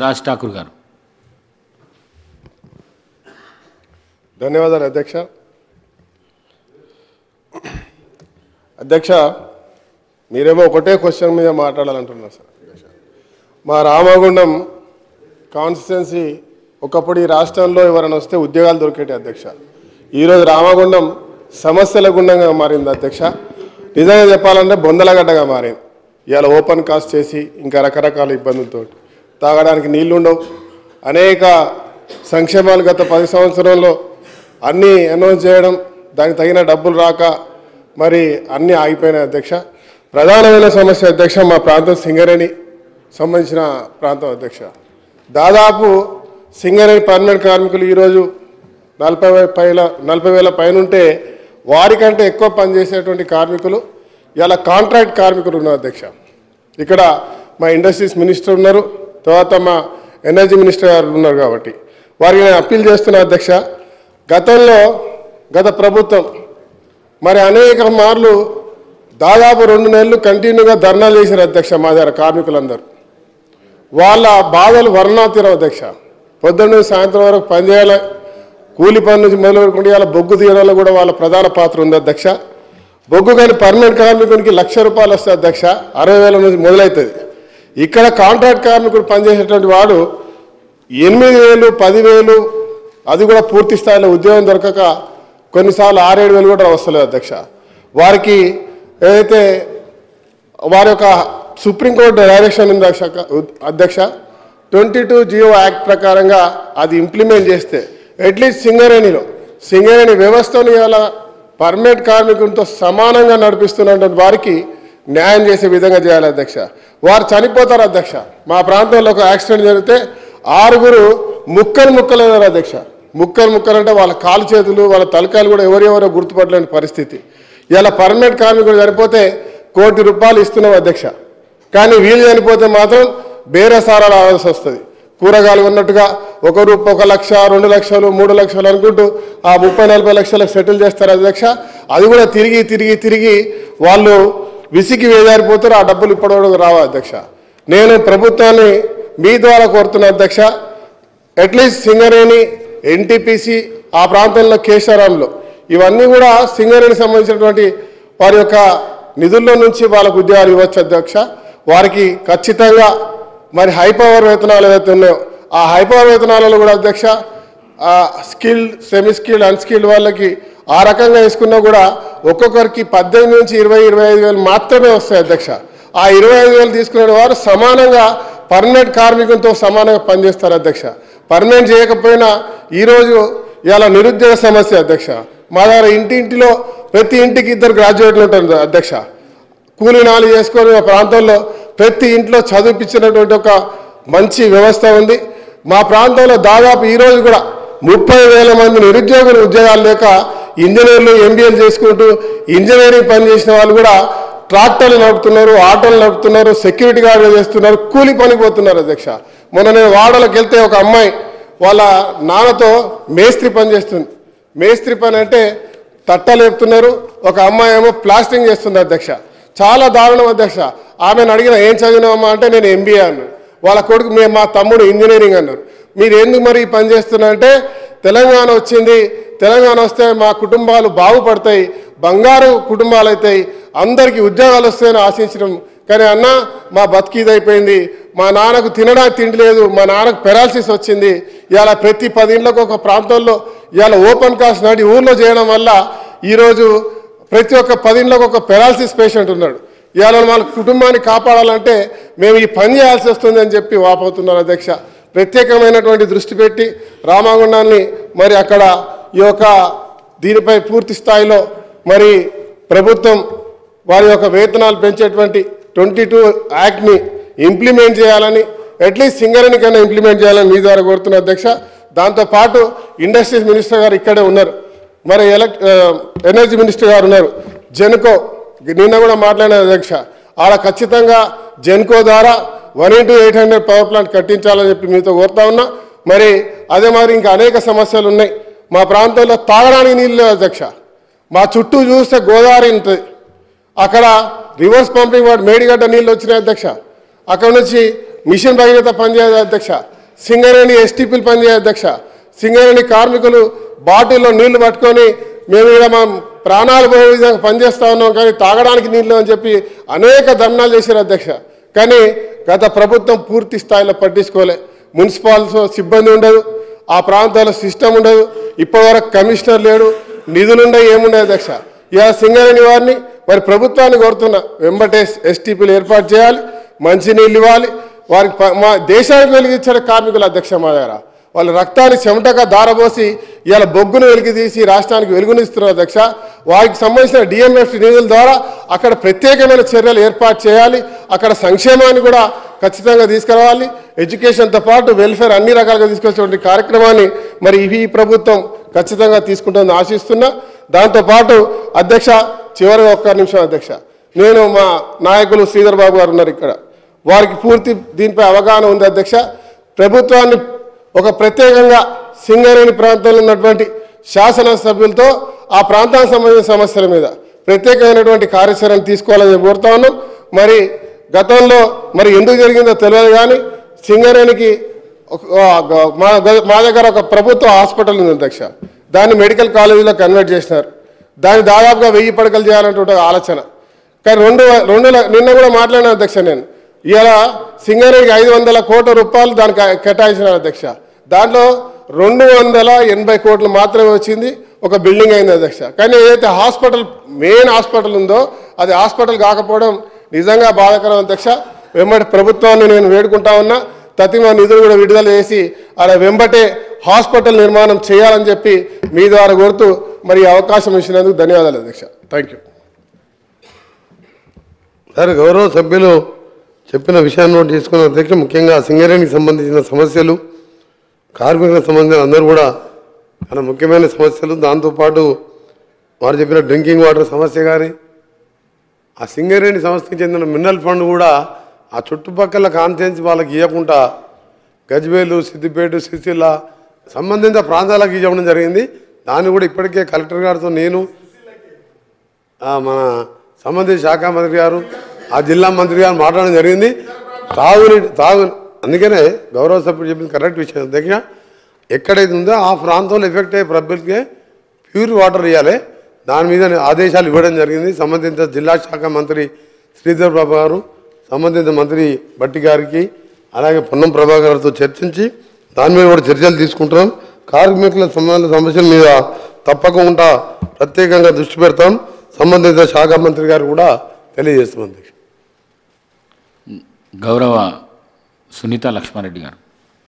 రాజ్ ఠాకూర్ గారు. ధన్యవాదాలు అధ్యక్ష. అధ్యక్ష, మీరేమో ఒకటే క్వశ్చన్ మీద మాట్లాడాలంటున్నారు సార్. మా రామగుండం కాన్స్టిట్యున్సీ ఒకప్పుడు ఈ రాష్ట్రంలో ఎవరైనా వస్తే ఉద్యోగాలు దొరికేటి అధ్యక్ష. ఈరోజు రామగుండం సమస్యల గుండంగా మారింది అధ్యక్ష. నిజంగా చెప్పాలంటే బొందలగడ్డగా మారింది. ఇవాళ ఓపెన్ కాస్ట్ చేసి ఇంకా రకరకాల ఇబ్బందులతో తాగడానికి నీళ్లు ఉండవు. అనేక సంక్షేమాలు గత 10 సంవత్సరంలో అన్నీ అనౌన్స్ చేయడం, దానికి తగిన డబ్బులు రాక మరి అన్నీ ఆగిపోయినాయి అధ్యక్ష. ప్రధానమైన సమస్య అధ్యక్ష మా ప్రాంతం సింగరేణి సంబంధించిన ప్రాంతం అధ్యక్ష. దాదాపు సింగరేణి పర్మనెంట్ కార్మికులు ఈరోజు 40,000 పైన ఉంటే వారికంటే ఎక్కువ పనిచేసేటువంటి కార్మికులు ఇలా కాంట్రాక్ట్ కార్మికులు ఉన్నారు అధ్యక్ష. ఇక్కడ మా ఇండస్ట్రీస్ మినిస్టర్ ఉన్నారు, తర్వాత మా ఎనర్జీ మినిస్టర్ గారు ఉన్నారు. కాబట్టి వారికి నేను అప్పీల్ చేస్తున్నా అధ్యక్ష. గత ప్రభుత్వం మరి అనేక మార్లు దాదాపు 2 నెలలు కంటిన్యూగా ధర్నాలు చేశారు అధ్యక్ష. మా దగ్గర కార్మికులందరూ వాళ్ళ బాధలు వర్ణాతీరం అధ్యక్ష. పొద్దున్న సాయంత్రం వరకు పనిచేయాలి, కూలి పని నుంచి మొదలుపెట్టుకుంటే ఇలా బొగ్గు తీయడంలో కూడా వాళ్ళ ప్రధాన పాత్ర ఉంది అధ్యక్ష. బొగ్గు కానీ పర్మనెంట్ కార్మికునికి ₹1,00,000 వస్తుంది అధ్యక్ష, 60,000 నుంచి మొదలవుతుంది. ఇక్కడ కాంట్రాక్ట్ కార్మికుడు పనిచేసేటువంటి వాడు 8,000, 10,000, అది కూడా పూర్తి స్థాయిలో ఉద్యోగం దొరకక కొన్నిసార్లు 6-7 కూడా వస్తలేదు అధ్యక్ష. వారికి ఏదైతే వారి యొక్క సుప్రీంకోర్టు డైరెక్షన్ ఉంది అధ్యక్ష, 22 జియో యాక్ట్ ప్రకారంగా అది ఇంప్లిమెంట్ చేస్తే అట్లీస్ట్ సింగరేణి వ్యవస్థను ఇలా పర్మనెంట్ కార్మికులతో సమానంగా నడిపిస్తున్నటువంటి వారికి న్యాయం చేసే విధంగా చేయాలి అధ్యక్ష. వారు చనిపోతారు అధ్యక్ష. మా ప్రాంతంలో ఒక యాక్సిడెంట్ జరిగితే 6 ముక్కలైనారు అధ్యక్ష. ముక్కలు అంటే వాళ్ళ కాలు చేతులు వాళ్ళ తలకాయలు కూడా ఎవరెవరో గుర్తుపట్టలేని పరిస్థితి. ఇలా పర్మనెంట్ కార్మికుడు చనిపోతే ₹1 కోటి ఇస్తున్నాం అధ్యక్ష. కానీ వీళ్ళు చనిపోతే మాత్రం బేరసారాలు ఆవాల్సి వస్తుంది. కూరగాయలు ఉన్నట్టుగా ఒకరు 1 లక్ష, 2 లక్షలు, 3 లక్షలు అనుకుంటూ ఆ 30-40 లక్షలకు సెటిల్ చేస్తారు అధ్యక్ష. అది కూడా తిరిగి వాళ్ళు విసిగి వేదారిపోతారు. ఆ డబ్బులు ఇప్పటివరకు రావా అధ్యక్ష. నేను ప్రభుత్వాన్ని మీ ద్వారా కోరుతున్నా అధ్యక్ష, అట్లీస్ట్ సింగరేణి, ఎన్టీపీసీ, ఆ ప్రాంతంలో కేశారాంలో ఇవన్నీ కూడా సింగరేణికి సంబంధించినటువంటి వారి యొక్క నిధుల్లో నుంచి వాళ్ళకు ఉద్యోగాలు ఇవ్వచ్చు అధ్యక్ష. వారికి ఖచ్చితంగా మరి హై పవర్ వేతనాలు ఏదైతే ఉన్నాయో ఆ హై పవర్ వేతనాలలో కూడా అధ్యక్ష స్కిల్డ్, సెమీ స్కిల్డ్, అన్స్కిల్డ్ వాళ్ళకి ఆ రకంగా వేసుకున్నా కూడా ఒక్కొక్కరికి 18 నుంచి 20-25 మాత్రమే వస్తాయి అధ్యక్ష. ఆ 25,000 తీసుకునే వారు సమానంగా పర్మనెంట్ కార్మికులతో సమానంగా పనిచేస్తారు అధ్యక్ష. పర్మనెంట్ చేయకపోయినా ఈరోజు ఇలా నిరుద్యోగ సమస్య అధ్యక్ష. మా దగ్గర ఇంటింటిలో ప్రతి ఇంటికి 2 గ్రాడ్యుయేట్లు ఉంటారు అధ్యక్ష. కూలీ నాలి చేసుకొని మా ప్రాంతంలో ప్రతి ఇంట్లో చదివించినటువంటి ఒక మంచి వ్యవస్థ ఉంది. మా ప్రాంతంలో దాదాపు ఈరోజు కూడా 30,000 మంది నిరుద్యోగులు ఉద్యోగాలు లేక ఇంజనీర్లు, ఎంబీఏలు చేసుకుంటూ ఇంజనీరింగ్ పని చేసిన వాళ్ళు కూడా ట్రాక్టర్లు నడుపుతున్నారు, ఆటోలు నడుపుతున్నారు, సెక్యూరిటీ గార్డులు చేస్తున్నారు, కూలి పని పోతున్నారు అధ్యక్ష. మొన్న నేను వాడలకు వెళ్తే ఒక అమ్మాయి వాళ్ళ నాన్నతో మేస్త్రి పని చేస్తుంది. మేస్త్రి పని అంటే తట్టలేపుతున్నారు. ఒక అమ్మాయి ఏమో ప్లాస్టింగ్ చేస్తుంది అధ్యక్ష. చాలా దారుణం అధ్యక్ష. ఆమెను అడిగిన ఏం చదివినామా అంటే నేను ఎంబీఏ అన్నాను. వాళ్ళ కొడుకు మా తమ్ముడు ఇంజనీరింగ్ అన్నారు. మీరు ఎందుకు మరి పని చేస్తున్నారంటే తెలంగాణ వచ్చింది, తెలంగాణ వస్తే మా కుటుంబాలు బాగుపడతాయి, బంగారు కుటుంబాలు అవుతాయి, అందరికీ ఉద్యోగాలు వస్తాయని ఆశించడం. కానీ అన్న మా బతికిదైపోయింది, మా నాన్నకు తినడానికి తిండి లేదు, మా నాన్నకు పెరాలసిస్ వచ్చింది. ఇవాళ ప్రతి 10 ఇండ్లకు ఒక ప్రాంతంలో ఇవాళ ఓపెన్ కాస్ట్ నడి ఊర్లో చేయడం వల్ల ఈరోజు ప్రతి ఒక్క 10 ఇండ్లకు ఒక పెరాలసిస్ పేషెంట్ ఉన్నాడు. ఇవాళ మన కుటుంబాన్ని కాపాడాలంటే మేము ఈ పని చేయాల్సి వస్తుంది అని చెప్పి వాపోతున్నారు అధ్యక్ష. ప్రత్యేకమైనటువంటి దృష్టి పెట్టి రామగుండాన్ని మరి అక్కడ ఈ యొక్క దీనిపై పూర్తి స్థాయిలో మరి ప్రభుత్వం వారి యొక్క వేతనాలు పెంచేటువంటి 22 యాక్ట్ని ఇంప్లిమెంట్ చేయాలని, అట్లీస్ట్ సింగరేణి కన్నా ఇంప్లిమెంట్ చేయాలని మీ ద్వారా కోరుతున్న అధ్యక్ష. దాంతోపాటు ఇండస్ట్రీస్ మినిస్టర్ గారు ఇక్కడే ఉన్నారు, మరి ఎనర్జీ మినిస్టర్ గారు ఉన్నారు. జెన్కో నిన్న కూడా మాట్లాడిన అధ్యక్ష, ఆడ ఖచ్చితంగా జెన్కో ద్వారా 1x800 పవర్ ప్లాంట్ కట్టించాలని చెప్పి మీతో కోరుతా ఉన్నా. మరి అదే మరి ఇంకా అనేక సమస్యలు ఉన్నాయి. మా ప్రాంతంలో తాగడానికి నీళ్ళు లేవు అధ్యక్ష. మా చుట్టూ చూస్తే గోదావరి ఉంటుంది, అక్కడ రివర్స్ పంపింగ్ వాడు మేడిగడ్డ నీళ్ళు వచ్చినాయి అధ్యక్ష. అక్కడ నుంచి మిషన్ భగీరథ పనిచేయదు అధ్యక్ష, సింగరేణి ఎస్టీపీలు పనిచేయదు అధ్యక్ష, సింగరేణి కార్మికులు బాటిల్లో నీళ్లు పట్టుకొని మేము ఇలా మా ప్రాణాలు పోయే విధంగా పనిచేస్తూ ఉన్నాం కానీ తాగడానికి నీళ్ళు అని చెప్పి అనేక ధర్నాలు చేశారు అధ్యక్ష. కానీ గత ప్రభుత్వం పూర్తి స్థాయిలో పట్టించుకోలే. మున్సిపాలిటీ సిబ్బంది ఉండదు, ఆ ప్రాంతాల్లో సిస్టమ్ ఉండదు, ఇప్పటివరకు కమిషనర్ లేడు, నిధులుండవు, ఏముండవు అధ్యక్ష. ఇలా సింగరేణి వారిని మరి ప్రభుత్వాన్ని కోరుతున్నా, వెంబటే ఎస్టీపీలు ఏర్పాటు చేయాలి, మంచినీళ్ళు ఇవ్వాలి. వారికి మా దేశానికి వెలిగించిన కార్మికులు అధ్యక్ష మా దగ్గర వాళ్ళ రక్తాన్ని చెమటగా దారబోసి ఇవాళ బొగ్గును వెలికి తీసి రాష్ట్రానికి వెలుగునిస్తున్నారు అధ్యక్ష. వారికి సంబంధించిన డిఎంఎఫ్ నిధుల ద్వారా అక్కడ ప్రత్యేకమైన చర్యలు ఏర్పాటు చేయాలి, అక్కడ సంక్షేమాన్ని కూడా ఖచ్చితంగా తీసుకురావాలి. ఎడ్యుకేషన్తో పాటు వెల్ఫేర్ అన్ని రకాలుగా తీసుకొచ్చేటువంటి కార్యక్రమాన్ని మరి ఈ ప్రభుత్వం ఖచ్చితంగా తీసుకుంటుందని ఆశిస్తున్నా. దాంతోపాటు అధ్యక్ష చివరిగా ఒక్క నిమిషం అధ్యక్ష, నేను మా నాయకులు శ్రీధర్ బాబు గారు ఉన్నారు ఇక్కడ, వారికి పూర్తి దీనిపై అవగాహన ఉంది అధ్యక్ష. ప్రభుత్వాన్ని ఒక ప్రత్యేకంగా సింగరేణి ప్రాంతంలో ఉన్నటువంటి శాసనసభ్యులతో ఆ ప్రాంతానికి సంబంధించిన సమస్యల మీద ప్రత్యేకమైనటువంటి కార్యాచరణ తీసుకోవాలని కోరుతా ఉన్నాం. మరి గతంలో మరి ఎందుకు జరిగిందో తెలియదు కానీ సింగరేణికి మా దగ్గర ఒక ప్రభుత్వ హాస్పిటల్ ఉంది అధ్యక్ష, దాన్ని మెడికల్ కాలేజీలో కన్వర్ట్ చేసినారు. దాన్ని దాదాపుగా 1000 పడకలు చేయాలన్నటువంటి ఆలోచన. కానీ నిన్న కూడా మాట్లాడిన అధ్యక్ష, నేను ఇలా సింగరేణికి 500 కోట్ల రూపాయలు దానికి కేటాయించినారు అధ్యక్ష. దాంట్లో 280 కోట్లు మాత్రమే వచ్చింది, ఒక బిల్డింగ్ అయింది అధ్యక్ష. కానీ ఏదైతే హాస్పిటల్ మెయిన్ హాస్పిటల్ ఉందో అది హాస్పిటల్ కాకపోవడం నిజంగా బాధాకరం అధ్యక్ష. వెంబటి ప్రభుత్వాన్ని నేను వేడుకుంటా ఉన్నా, తతిమ నిధులు కూడా విడుదల చేసి అలా వెంబటే హాస్పిటల్ నిర్మాణం చేయాలని చెప్పి మీ ద్వారా కోరుతూ మరి అవకాశం ఇచ్చినందుకు ధన్యవాదాలు అధ్యక్ష. Thank you. సార్, గౌరవ సభ్యులు చెప్పిన విషయాన్ని నోట్ చేసుకున్న అధ్యక్ష, ముఖ్యంగా సింగరేణికి సంబంధించిన సమస్యలు, కార్మికులకు సంబంధించిన అందరూ కూడా చాలా ముఖ్యమైన సమస్యలు. దాంతోపాటు వారు చెప్పిన డ్రింకింగ్ వాటర్ సమస్య కానీ, ఆ సింగరేణి సంస్థకి చెందిన మినరల్ ఫండ్ కూడా ఆ చుట్టుపక్కల కాన్స్టిట్యుయెన్సీ వాళ్ళకి ఇవ్వకుండా గజ్వేలు, సిద్దిపేట, సిరిసిల్ల సంబంధిత ప్రాంతాలకు ఇవ్వడం జరిగింది. దాన్ని కూడా ఇప్పటికే కలెక్టర్ గారితో నేను మన సంబంధిత శాఖ మంత్రి గారు, ఆ జిల్లా మంత్రి గారు మాట్లాడడం జరిగింది. అందుకనే గౌరవ సభ్యుడు చెప్పింది కరెక్ట్ విషయం అధ్యక్ష. ఎక్కడైతే ఉందో ఆ ప్రాంతంలో ఎఫెక్ట్ అయ్యే పబ్లిక్కి ప్యూర్ వాటర్ ఇవ్వాలి, దాని మీద ఆదేశాలు ఇవ్వడం జరిగింది. సంబంధిత జిల్లా శాఖ మంత్రి శ్రీధర్ బాబు గారు, సంబంధిత మంత్రి బట్టి గారికి, అలాగే పొన్నం ప్రభాకర్ గారితో చర్చించి దాని మీద కూడా చర్యలు తీసుకుంటాం. కార్మికుల సమస్యల మీద తప్పకుండా ప్రత్యేకంగా దృష్టి పెడతాం. సంబంధిత శాఖ మంత్రి గారు కూడా తెలియజేస్తాం అధ్యక్ష. గౌరవ సునీత లక్ష్మారెడ్డి గారు.